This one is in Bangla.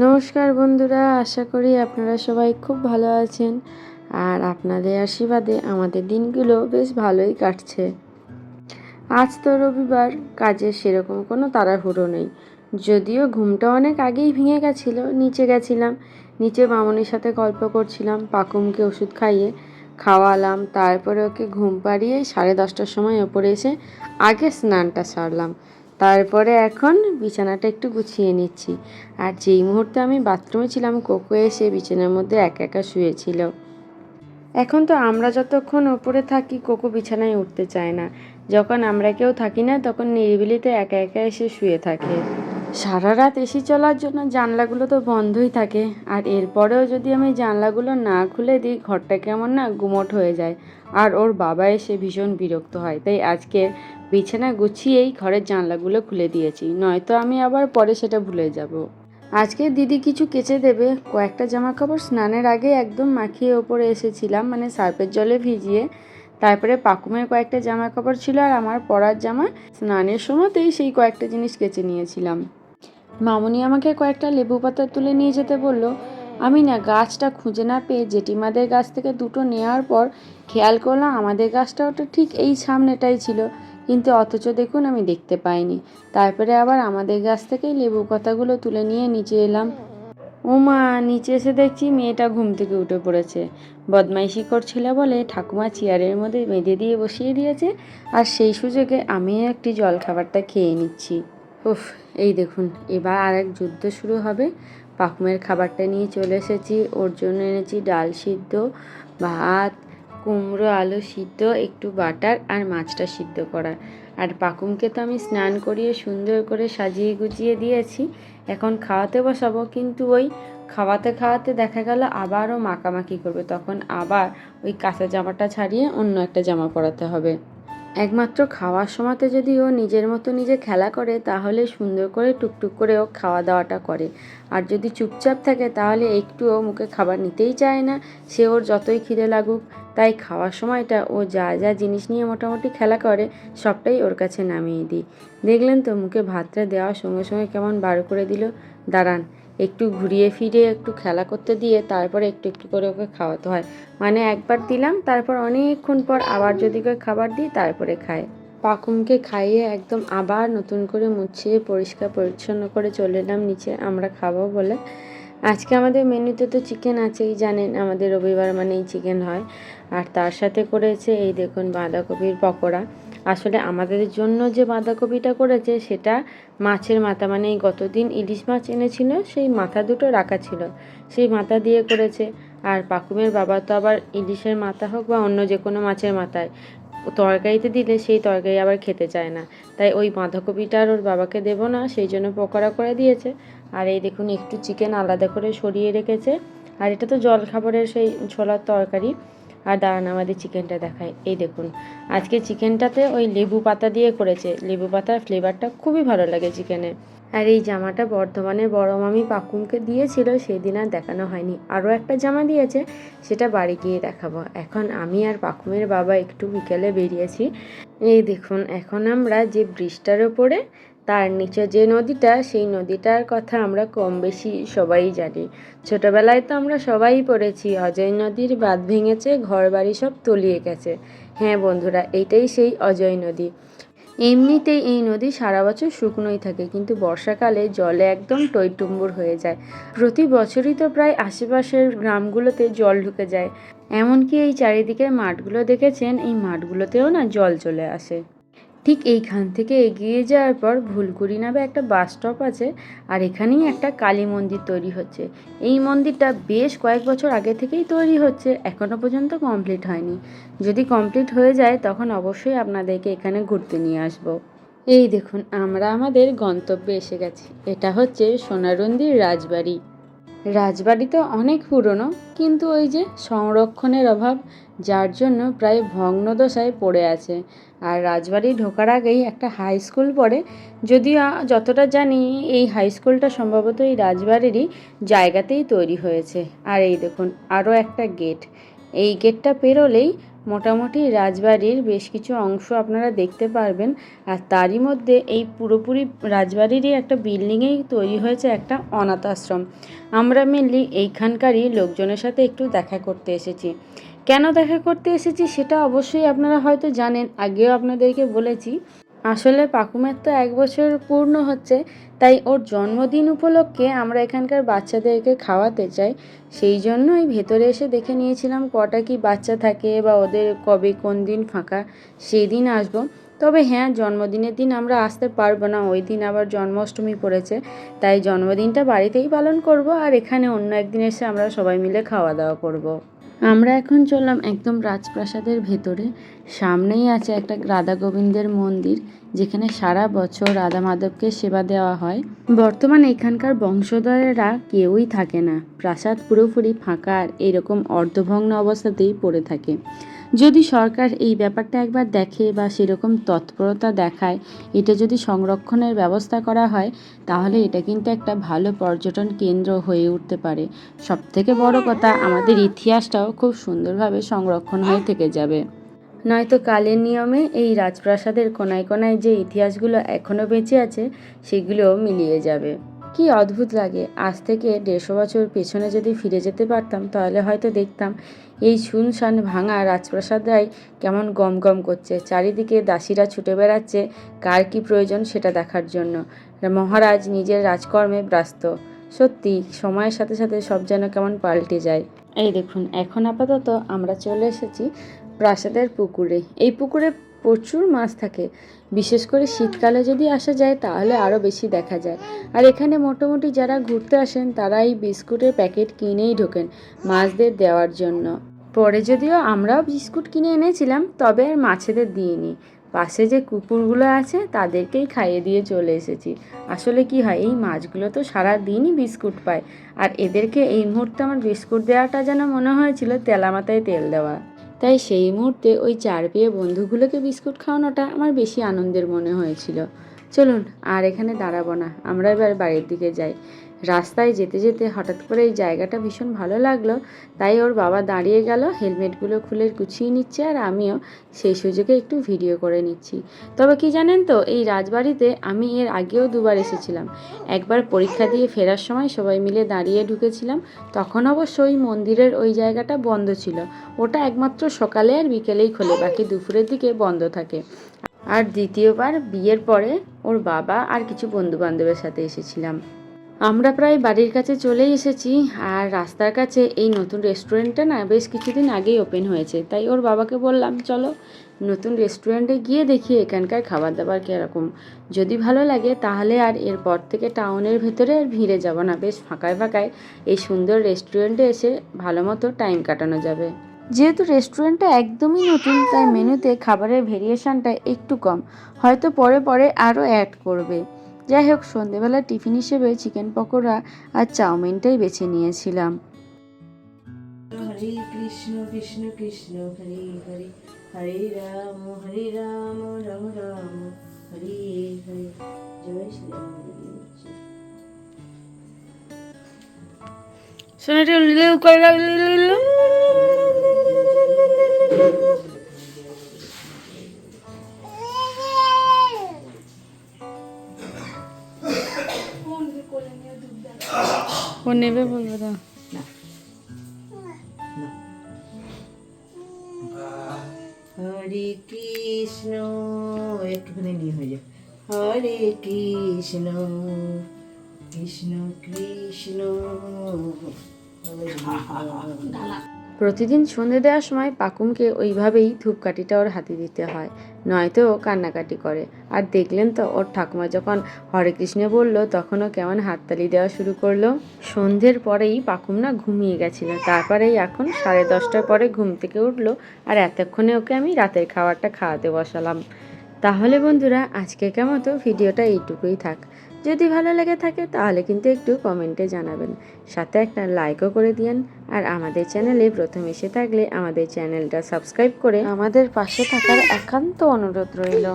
নমস্কার বন্ধুরা, আশা করি আপনারা সবাই খুব ভালো আছেন। আর আপনাদের আশীর্বাদে আমাদের দিনগুলো বেশ ভালোই কাটছে। আজ তো রবিবার, কাজের সেরকম কোনো তাড়াহুড়ো নেই। যদিও ঘুমটা অনেক আগেই ভেঙে গেছিলো, নিচে গেছিলাম। নিচে মামনির সাথে গল্প করছিলাম, পাকুমকে ওষুধ খাইয়ে খাওয়ালাম, তারপরে ওকে ঘুম পাড়িয়ে 10:30টার সময় ওপরে এসে আগে স্নানটা সারলাম। তারপরে এখন বিছানাটা একটু গুছিয়ে নিচ্ছি। আর যেই মুহূর্তে আমি বাথরুমে ছিলাম, কোকো এসে বিছানার মধ্যে একা একা শুয়েছিল। এখন তো আমরা যতক্ষণ ওপরে থাকি, কোকো বিছানায় উঠতে চায় না। যখন আমরা কেউ থাকি না, তখন নিরিবিলিতে একা একা এসে শুয়ে থাকে। সারা রাত এসি চলার জন্য জানলাগুলো তো বন্ধই থাকে। আর এরপরেও যদি আমি জানলাগুলো না খুলে দিই, ঘরটা কেমন না গুমোট হয়ে যায়। আর ওর বাবা এসে ভীষণ বিরক্ত হয়। তাই আজকে বিছানা গুছিয়েই ঘরের জানলাগুলো খুলে দিয়েছি, নয়তো আমি আবার পরে সেটা ভুলে যাব। আজকে দিদি কিছু কেচে দেবে। কয়েকটা জামা কাপড় স্নানের আগে একদম মাখিয়ে ওপরে এসেছিলাম, মানে সার্ফের জলে ভিজিয়ে। তারপরে পাকুমের কয়েকটা জামা কাপড় ছিল, আর আমার পরার জামা স্নানের সময়তেই সেই কয়েকটা জিনিস কেচে নিয়েছিলাম। মামনি আমাকে কয়েকটা লেবু পাতা তুলে নিয়ে যেতে বলল। আমি না গাছটা খুঁজে না পেয়ে জেঠিমাদের গাছ থেকে দুটো নেওয়ার পর খেয়াল করলাম আমাদের গাছটা ওটা ঠিক এই সামনেটাই ছিল, কিন্তু অথচ দেখুন আমি দেখতে পাইনি। তারপরে আবার আমাদের গাছ থেকেই লেবু পাতাগুলো তুলে নিয়ে নিচে এলাম। ও মা, নিচে এসে দেখছি মেয়েটা ঘুম থেকে উঠে পড়েছে। বদমাইশি করছিল বলে ঠাকুমা চেয়ারের মধ্যে বেঁধে দিয়ে বসিয়ে দিয়েছে, আর সেই সুযোগে আমি একটি জলখাবারটা খেয়ে নিচ্ছি। উফ, এই দেখুন, এবার আর এক যুদ্ধ শুরু হবে। পাকুমের খাবারটা নিয়ে চলে এসেছি। ওর জন্য এনেছি ডাল সিদ্ধ, ভাত, কুমড়ো আলু সিদ্ধ, একটু বাটার আর মাছটা সিদ্ধ করা। আর পাকুমকে তো আমি স্নান করিয়ে সুন্দর করে সাজিয়ে গুছিয়ে দিয়েছি। এখন খাওয়াতে বসাবো, কিন্তু ওই খাওয়াতে খাওয়াতে দেখা গেল আবারও মাখামাখি করবে। তখন আবার ওই কাঁচা জামাটা ছাড়িয়ে অন্য একটা জামা পরাতে হবে। একমাত্র খাওয়ার সময়তে যদি ও নিজের মতো নিজে খেলা করে, তাহলে সুন্দর করে টুকটুক করে ও খাওয়া দাওয়াটা করে। আর যদি চুপচাপ থাকে, তাহলে একটুও মুখে খাবার নিতেই চায় না, সে ওর যতই খিদে লাগুক। তাই খাওয়ার সময়টা ও যা যা জিনিস নিয়ে মোটামুটি খেলা করে, সবটাই ওর কাছে নামিয়ে দিই। দেখলেন তো, মুখে ভাতটা দেওয়ার সঙ্গে সঙ্গে কেমন বার করে দিল। দাঁড়ান, একটু ঘুরিয়ে ফিরিয়ে একটু খেলা করতে দিয়ে তারপরে একটু একটু করে ওকে খাওয়াতে হয়। মানে একবার দিলাম, তারপর অনেকক্ষণ পর আবার যদি করে খাবার দিই, তারপরে খায়। পাকুমকে খাইয়ে একদম আবার নতুন করে মুছিয়ে পরিষ্কার পরিচ্ছন্ন করে চলে এলাম নিচে আমরা খাবো বলে। আজকে আমাদের মেনুতে তো চিকেন আছেই, জানেন আমাদের রবিবার মানেই চিকেন হয়। আর তার সাথে করেছে এই দেখুন বাঁধাকপির পকোড়া। আসলে আমাদের জন্য যে বাঁধাকপিটা করেছে, সেটা মাছের মাথা, মানে এই গতদিন ইলিশ মাছ এনেছিল, সেই মাথা দুটো রাখা ছিল, সেই মাথা দিয়ে করেছে। আর পাকুমের বাবা তো আবার ইলিশের মাথা হোক বা অন্য যে কোনো মাছের মাথায় তরকারিতে দিলে সেই তরকারি আবার খেতে চায় না। তাই ওই বাঁধাকপিটা আর ওর বাবাকে দেবো না, সেই জন্য পকোড়া করে দিয়েছে। আর এই দেখুন একটু চিকেন আলাদা করে সরিয়ে রেখেছে। আর এটা তো জলখাবারের সেই ছোলার তরকারি। আর দাঁড়ান আমাদের চিকেনটা দেখায়। এই দেখুন, আজকে চিকেনটাতে ওই লেবু পাতা দিয়ে করেছে। লেবু পাতার ফ্লেভারটা খুবই ভালো লাগে চিকেনে। আর এই জামাটা বর্ধমানের বড় মামি পাকুমকে দিয়েছিল, সেদিন আর দেখানো হয়নি। আরও একটা জামা দিয়েছে, সেটা বাড়ি গিয়ে দেখাবো। এখন আমি আর পাকুমের বাবা একটু বিকেলে বেরিয়েছি। এই দেখুন, এখন আমরা যে ব্রিজটার ওপরে, তার নিচে যে নদীটা, সেই নদীটার কথা আমরা কম বেশি সবাই জানি। ছোটোবেলায় তো আমরা সবাই পড়েছি, অজয় নদীর বাঁধ ভেঙেছে, ঘর বাড়ি সব তলিয়ে গেছে। হ্যাঁ বন্ধুরা, এইটাই সেই অজয় নদী। এমনিতেই এই নদী সারা বছর শুকনোই থাকে, কিন্তু বর্ষাকালে জলে একদম টইটুম্বুর হয়ে যায়। প্রতি বছরই তো প্রায় আশেপাশের গ্রামগুলোতে জল ঢুকে যায়। এমনকি এই চারিদিকের মাঠগুলো দেখেছেন, এই মাঠগুলোতেও না জল চলে আসে। ঠিক এইখান থেকে এগিয়ে যাওয়ার পর ভুলকুড়ি নামে একটা বাস স্টপ আছে, আর এখানেই একটা কালী মন্দির তৈরি হচ্ছে। এই মন্দিরটা বেশ কয়েক বছর আগে থেকেই তৈরি হচ্ছে, এখনও পর্যন্ত কমপ্লিট হয়নি। যদি কমপ্লিট হয়ে যায়, তখন অবশ্যই আপনাদেরকে এখানে ঘুরতে নিয়ে আসব। এই দেখুন, আমরা আমাদের গন্তব্যে এসে গেছি। এটা হচ্ছে সোনারুন্দির রাজবাড়ি। রাজবাড়ি তো অনেক পুরনো, কিন্তু ওই যে সংরক্ষণের অভাব, যার জন্য প্রায় ভগ্নদশায় পড়ে আছে। আর রাজবাড়ি ঢোকার আগেই একটা হাই স্কুল পড়ে। যদিও যতটা জানি, এই হাই স্কুলটা সম্ভবত এই রাজবাড়িরই জায়গাতেই তৈরি হয়েছে। আর এই দেখুন আরও একটা গেট। এই গেটটা পেরোলেই মোটামুটি রাজবাড়ির বেশ কিছু অংশ আপনারা দেখতে পারবেন। আর তারই মধ্যে এই পুরোপুরি রাজবাড়িরই একটা বিল্ডিংয়েই তৈরি হয়েছে একটা অনাথ আশ্রম। আমরা মেনলি এইখানকারই লোকজনের সাথে একটু দেখা করতে এসেছি। কেন দেখা করতে এসেছি সেটা অবশ্যই আপনারা হয়তো জানেন, আগেও আপনাদেরকে বলেছি। আসলে পাকুমের তো 1 বছর পূর্ণ হচ্ছে, তাই ওর জন্মদিন উপলক্ষে আমরা এখানকার বাচ্চাদেরকে খাওয়াতে চাই। সেই জন্যই ভেতরে এসে দেখে নিয়েছিলাম কটা কি বাচ্চা থাকে বা ওদের কবে কোন দিন ফাঁকা, সেই দিন আসবো। তবে হ্যাঁ, জন্মদিনের দিন আমরা আসতে পারবো না, ওই দিন আবার জন্মাষ্টমী পড়েছে, তাই জন্মদিনটা বাড়িতেই পালন করব। আর এখানে অন্য একদিন এসে আমরা সবাই মিলে খাওয়া দাওয়া করব। আমরা এখন চললাম একদম রাজপ্রাসাদের ভেতরে। সামনেই আছে একটা রাধা গোবিন্দের মন্দির, যেখানে সারা বছর রাধা মাধবকে সেবা দেওয়া হয়। বর্তমানে এখানকার বংশধরেরা কেউই থাকে না, প্রাসাদ পুরোপুরি ফাঁকা আর এরকম অর্ধভগ্ন অবস্থাতেই পড়ে থাকে। যদি সরকার এই ব্যাপারটা একবার দেখে বা সেরকম তৎপরতা দেখায়, এটা যদি সংরক্ষণের ব্যবস্থা করা হয়, তাহলে এটা কিন্তু একটা ভালো পর্যটন কেন্দ্র হয়ে উঠতে পারে। সবথেকে বড় কথা, আমাদের ইতিহাসটাও খুব সুন্দরভাবে সংরক্ষণ হয়ে থেকে যাবে। নয়তো কালের নিয়মে এই রাজপ্রাসাদের কোনায় কোনায় যে ইতিহাসগুলো এখনও বেঁচে আছে, সেগুলোও মিলিয়ে যাবে। কি অদ্ভুত লাগে, আজ থেকে 150 বছর পেছনে যদি ফিরে যেতে পারতাম, তাহলে হয়তো দেখতাম এই শুনশান ভাঙা রাজপ্রাসাদটাই কেমন গম গম করছে, চারিদিকে দাসীরা ছুটে বেড়াচ্ছে কার কি প্রয়োজন সেটা দেখার জন্য। মহারাজ নিজের রাজকর্মে ব্যস্ত। সত্যি সময়ের সাথে সাথে সব যেন কেমন পাল্টে যায়। এই দেখুন, এখন আপাতত আমরা চলে এসেছি প্রাসাদের পুকুরে। এই পুকুরে প্রচুর মাছ থাকে, বিশেষ করে শীতকালে যদি আসা যায় তাহলে আরও বেশি দেখা যায়। আর এখানে মোটামুটি যারা ঘুরতে আসেন তারা এই বিস্কুটের প্যাকেট কিনেই ঢোকেন মাছদের দেওয়ার জন্য। পরে যদিও আমরাও বিস্কুট কিনে এনেছিলাম, তবে আর মাছেদের দিইনি। পাশে যে কুকুরগুলো আছে তাদেরকেই খাইয়ে দিয়ে চলে এসেছি। আসলে কি হয়, এই মাছগুলো তো সারা দিনই বিস্কুট পায়, আর এদেরকে এই মুহূর্তে আমার বিস্কুট দেওয়াটা যেন মনে হয়েছিল তেলা মাথায় তেল দেওয়া। তাই সেই মুহূর্তে ওই 4 পেয়ে বন্ধুগুলোকে বিস্কুট খাওয়ানোটা আমার বেশি আনন্দের মনে হয়েছিল। চলুন আর এখানে দাঁড়াবো না, আমরা এবার বাড়ির দিকে যাই। রাস্তায় যেতে যেতে হঠাৎ করে এই জায়গাটা ভীষণ ভালো লাগলো, তাই ওর বাবা দাঁড়িয়ে গেল, হেলমেটগুলো খুলে গুছিয়ে নিচ্ছে, আর আমিও সেই সুযোগে একটু ভিডিও করে নিচ্ছি। তবে কি জানেন তো, এই রাজবাড়িতে আমি এর আগেও 2বার এসেছিলাম। একবার পরীক্ষা দিয়ে ফেরার সময় সবাই মিলে দাঁড়িয়ে ঢুকেছিলাম, তখন অবশ্য ওই মন্দিরের ওই জায়গাটা বন্ধ ছিল। ওটা একমাত্র সকালে আর বিকেলেই খোলে, বাকি দুপুরের দিকে বন্ধ থাকে। আর দ্বিতীয়বার বিয়ের পরে ওর বাবা আর কিছু বন্ধু বান্ধবের সাথে এসেছিলাম। আমরা প্রায় বাড়ির কাছে চলেই এসেছি। আর রাস্তার কাছে এই নতুন রেস্টুরেন্টটা না বেশ কিছুদিন আগেই ওপেন হয়েছে, তাই ওর বাবাকে বললাম চলো নতুন রেস্টুরেন্টে গিয়ে দেখি এখানকার খাবার দাবার কীরকম। যদি ভালো লাগে তাহলে আর এরপর থেকে টাউনের ভেতরে আর ভিড়ে যাব না, বেশ ফাঁকায় ফাঁকায় এই সুন্দর রেস্টুরেন্টে এসে ভালো মতো টাইম কাটানো যাবে। যেহেতু রেস্টুরেন্টটা একদমই নতুন, তাই মেনুতে খাবারের ভেরিয়েশনটা একটু কম, হয়তো পরে পরে আরও অ্যাড করবে। যাই হোক, সন্ধেবেলা টিফিন হিসেবে চিকেন পকোড়া আর চাউমিনটাই বেছে নিয়েছিলাম। হরে কৃষ্ণ কৃষ্ণ কৃষ্ণ হরে হরে, হরে রাম রাম রাম হরে হরে। জয় শ্রীরাম। সোনাটা লিলেও করে লাগলো। ও নেবে বলবে তো। হরে কৃষ্ণ, একটুখানি নিয়ে হয়ে যায়। হরে কৃষ্ণ কৃষ্ণ কৃষ্ণ হরে হরে। প্রতিদিন সন্ধে দেওয়ার সময় পাকুমকে ওইভাবেই ধূপকাঠিটা ওর হাতে দিতে হয়, নয়তো ও কান্নাকাটি করে। আর দেখলেন তো ওর ঠাকুমা যখন হরে কৃষ্ণ বলল, তখনও কেমন হাততালি দেওয়া শুরু করলো। সন্ধ্যের পরেই পাকুম না ঘুমিয়ে গেছিলো, তারপরেই এখন 10:30টার পরে ঘুম থেকে উঠলো, আর এতক্ষণে ওকে আমি রাতের খাবারটা খাওয়াতে বসালাম। তাহলে বন্ধুরা, আজকের মতো ভিডিওটা এইটুকুই থাক। যদি ভালো লেগে থাকে তাহলে কিন্তু একটু কমেন্টে জানাবেন, সাথে একটা লাইকও করে দিন। আর আমাদের চ্যানেলে প্রথম এসে থাকলে আমাদের চ্যানেলটা সাবস্ক্রাইব করে আমাদের পাশে থাকার একান্ত অনুরোধ রইল।